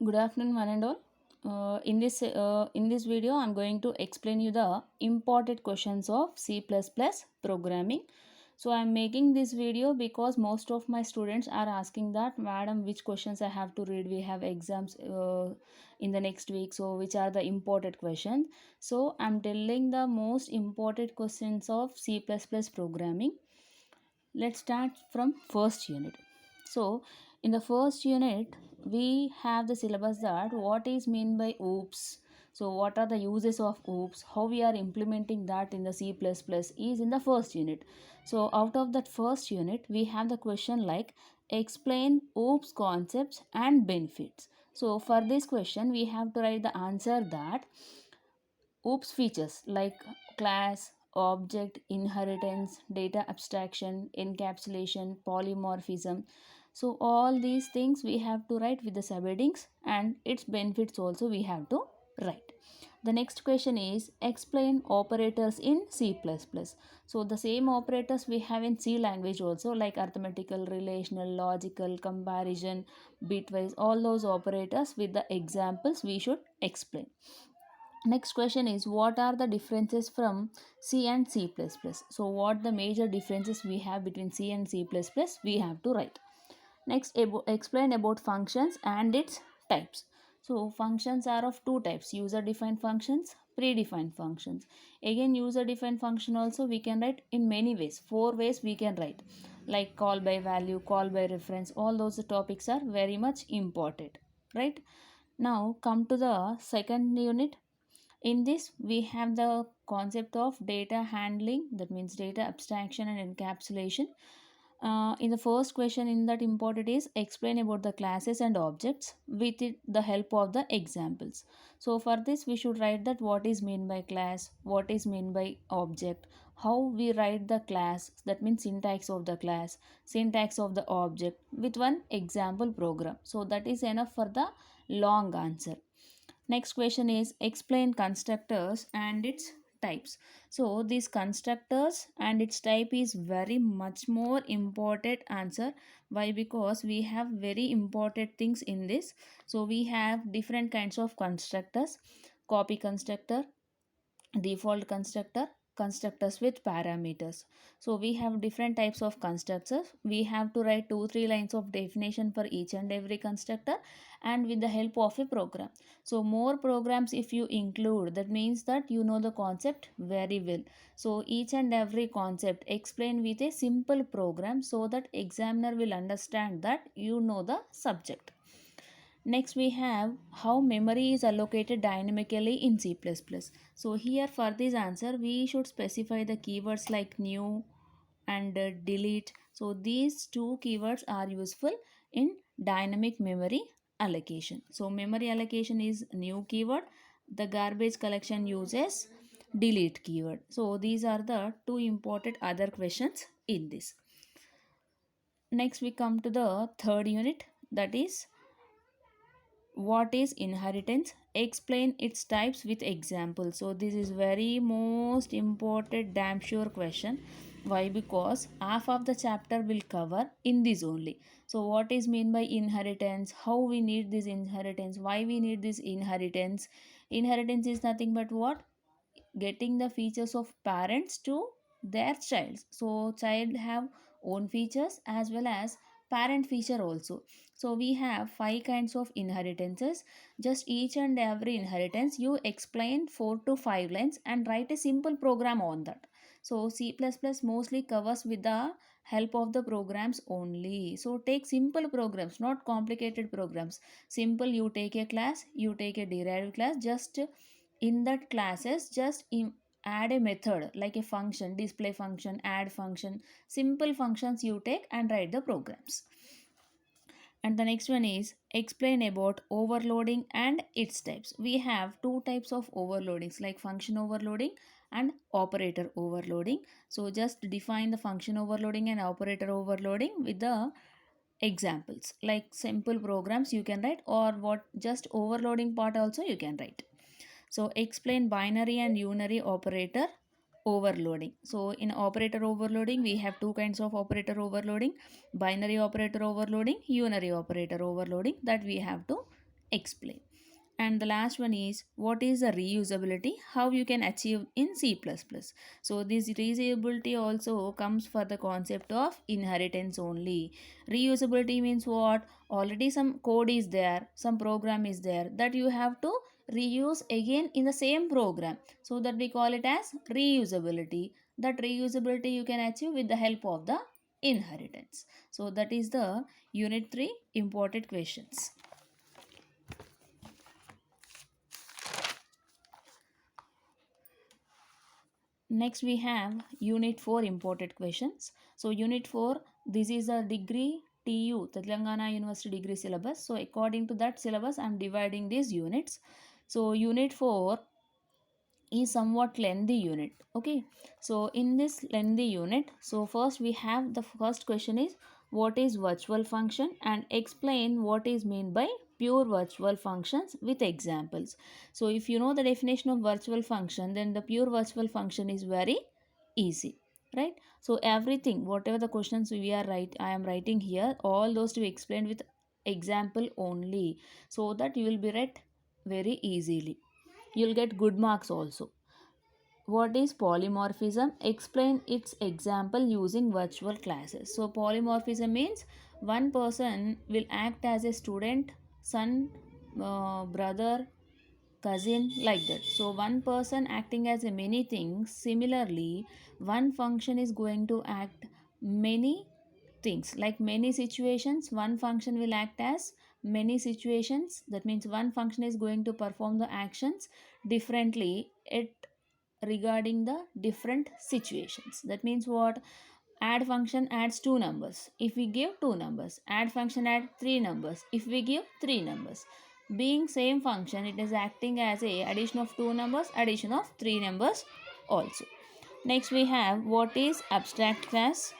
Good afternoon, one and all. In this video, I'm going to explain you the important questions of C++ programming. So I'm making this video because most of my students are asking that, madam, which questions I have to read. We have exams in the next week, so which are the important questions? So I'm telling the most important questions of C++ programming. Let's start from first unit. So in the first unit we have the syllabus that what is mean by oops. So what are the uses of oops, how we are implementing that in the C++ is in the first unit. So out of that first unit we have the question like explain oops concepts and benefits. So for this question we have to write the answer that OOPS features like class, object, inheritance, data abstraction, encapsulation, polymorphism. So all these things we have to write with the subheadings, and its benefits also we have to write. The next question is explain operators in C++. So the same operators we have in C language also, like arithmetical, relational, logical, comparison, bitwise, all those operators with the examples we should explain. Next question is what are the differences from C and C++? So what the major differences we have between C and C++ we have to write. Next, explain about functions and its types. So functions are of two types, user defined functions, predefined functions. Again, user defined function also we can write in many ways. Four ways we can write, like call by value, call by reference. All those topics are very much important, right? Now come to the second unit. In this, we have the concept of data handling, that means data abstraction and encapsulation. In the first question in that important is explain about the classes and objects with the help of the examples. So for this we should write that what is mean by class, what is mean by object, how we write the class, that means syntax of the class, syntax of the object with one example program. So that is enough for the long answer. Next question is explain constructors and its types. So these constructors and its type is very much more important answer. Why? Because we have very important things in this. So we have different kinds of constructors: copy constructor, default constructor, constructors with parameters. So we have different types of constructors. We have to write 2-3 lines of definition for each and every constructor, and with the help of a program. So more programs if you include, that means that you know the concept very well. So each and every concept explain with a simple program so that examiner will understand that you know the subject. Next we have how memory is allocated dynamically in C++. So here for this answer we should specify the keywords like new and delete. So these two keywords are useful in dynamic memory allocation. So memory allocation is new keyword, the garbage collection uses delete keyword. So these are the two important other questions in this. Next we come to the third unit, that is what is inheritance, explain its types with examples. So this is very most important damn sure question. Why? Because half of the chapter will cover in this only. So what is mean by inheritance, how we need this inheritance, why we need this inheritance. Inheritance is nothing but what? Getting the features of parents to their child. So child have own features as well as parent feature also. So we have 5 kinds of inheritances. Just each and every inheritance you explain 4 to 5 lines and write a simple program on that. So C++ mostly covers with the help of the programs only. So take simple programs, not complicated programs. Simple, you take a class, you take a derived class, just in that classes just add a method like a function, display function, add function, simple functions you take and write the programs. And the next one is explain about overloading and its types. We have two types of overloadings like function overloading and operator overloading. So just define the function overloading and operator overloading with the examples, like simple programs you can write, or what just overloading part also you can write. So explain binary and unary operator overloading. So in operator overloading we have two kinds of operator overloading: binary operator overloading, unary operator overloading, that we have to explain. And the last one is what is the reusability, how you can achieve in C++. So this reusability also comes for the concept of inheritance only. Reusability means what? Already some code is there, some program is there that you have to reuse again in the same program, so that we call it as reusability. That reusability you can achieve with the help of the inheritance. So that is the unit 3 imported questions. Next we have unit 4 imported questions. So unit 4, this is a degree TU, Telangana University degree syllabus. So according to that syllabus I am dividing these units. So unit 4 is somewhat lengthy unit. Okay, so in this lengthy unit, so first we have the first question is what is virtual function, and explain what is meant by pure virtual functions with examples. So if you know the definition of virtual function, then the pure virtual function is very easy, right? So everything, whatever the questions I am writing here, all those to be explained with example only, so that you will be read very easily. You'll get good marks also. What is polymorphism? Explain its example using virtual classes. So polymorphism means one person will act as a student, son, brother, cousin, like that. So one person acting as a many things. Similarly, one function is going to act many things, like many situations. One function will act as many situations. That means one function is going to perform the actions differently at regarding the different situations. That means what? Add function adds two numbers if we give two numbers, add function add three numbers if we give three numbers. Being same function, it is acting as a addition of two numbers, addition of three numbers also. Next we have what is abstract class.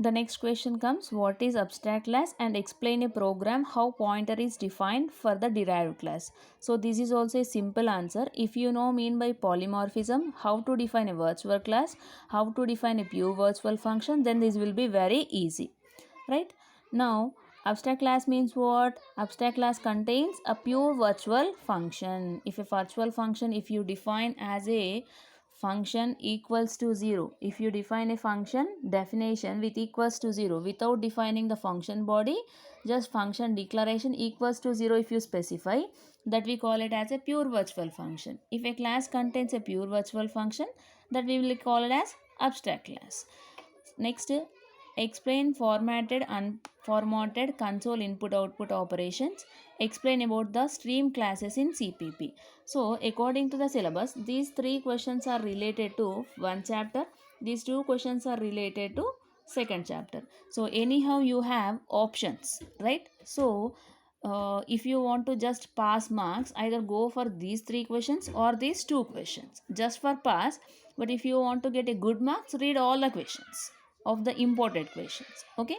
The next question comes, what is abstract class, and explain a program how pointer is defined for the derived class. So this is also a simple answer. If you know mean by polymorphism, how to define a virtual class, how to define a pure virtual function, then this will be very easy, right? Now abstract class means what? Abstract class contains a pure virtual function. If a virtual function, if you define as a function equals to 0, if you define a function definition with equals to 0 without defining the function body, just function declaration equals to 0, if you specify, that we call it as a pure virtual function. If a class contains a pure virtual function, that we will call it as abstract class. Next, explain formatted unformatted console input output operations. Explain about the stream classes in CPP. So according to the syllabus, these three questions are related to one chapter. These two questions are related to second chapter. So anyhow you have options, right? So if you want to just pass marks, either go for these three questions or these two questions just for pass. But if you want to get a good marks, read all the questions of the imported questions. Okay,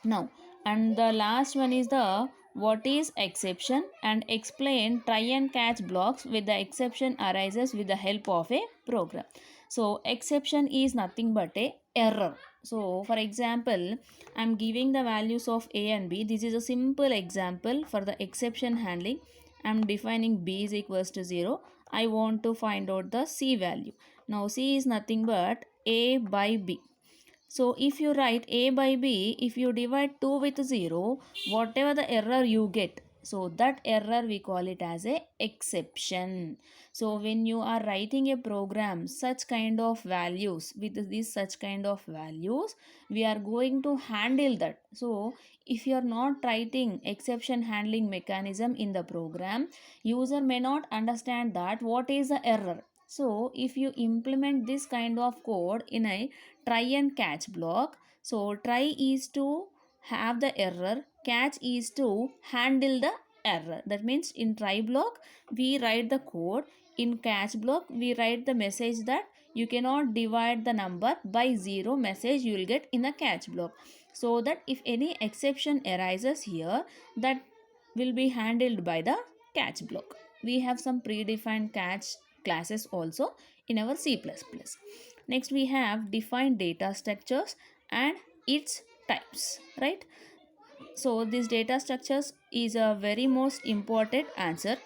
now, and the last one is the what is exception, and explain try and catch blocks with the exception arises with the help of a program. So exception is nothing but a error. So for example, I am giving the values of a and b. This is a simple example for the exception handling. I am defining b is equals to 0. I want to find out the c value. Now c is nothing but a by b. So if you write a by b, if you divide 2 with 0, whatever the error you get, so that error we call it as a exception. So when you are writing a program, such kind of values, with these such kind of values, we are going to handle that. So if you are not writing exception handling mechanism in the program, user may not understand that what is the error. So if you implement this kind of code in a try and catch block, so try is to have the error, catch is to handle the error. That means in try block we write the code, in catch block we write the message that you cannot divide the number by 0 message you will get in the catch block, so that if any exception arises here, that will be handled by the catch block. We have some predefined catch classes also in our C++. Next we have defined data structures and its types, right? So this data structures is a very most important answer.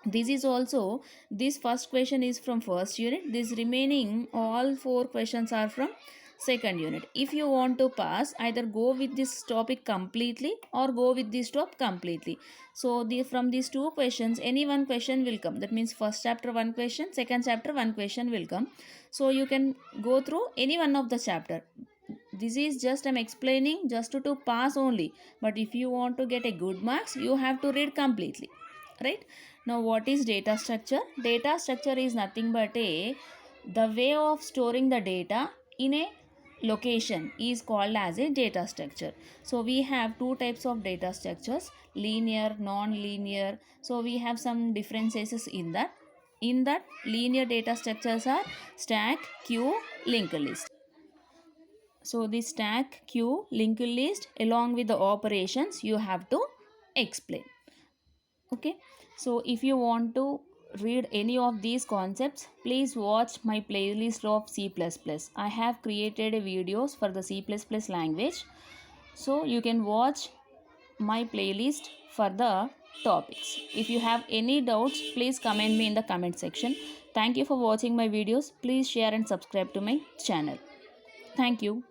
This is also, this first question is from first unit, this remaining all four questions are from second unit. If you want to pass, either go with this topic completely or go with this top completely. So from these two questions any one question will come, that means first chapter one question, second chapter one question will come. So you can go through any one of the chapter. This is just I'm explaining just to pass only, but if you want to get a good marks you have to read completely, right? Now what is data structure? Data structure is nothing but the way of storing the data in a location is called as a data structure. So we have two types of data structures, linear, non-linear. So we have some differences in that. In that, linear data structures are stack, queue, linked list. So the stack, queue, linked list along with the operations you have to explain. Okay, so if you want to read any of these concepts, please watch my playlist of C++. I have created videos for the C++ language, so you can watch my playlist for the topics. If you have any doubts, please comment me in the comment section. Thank you for watching my videos. Please share and subscribe to my channel. Thank you.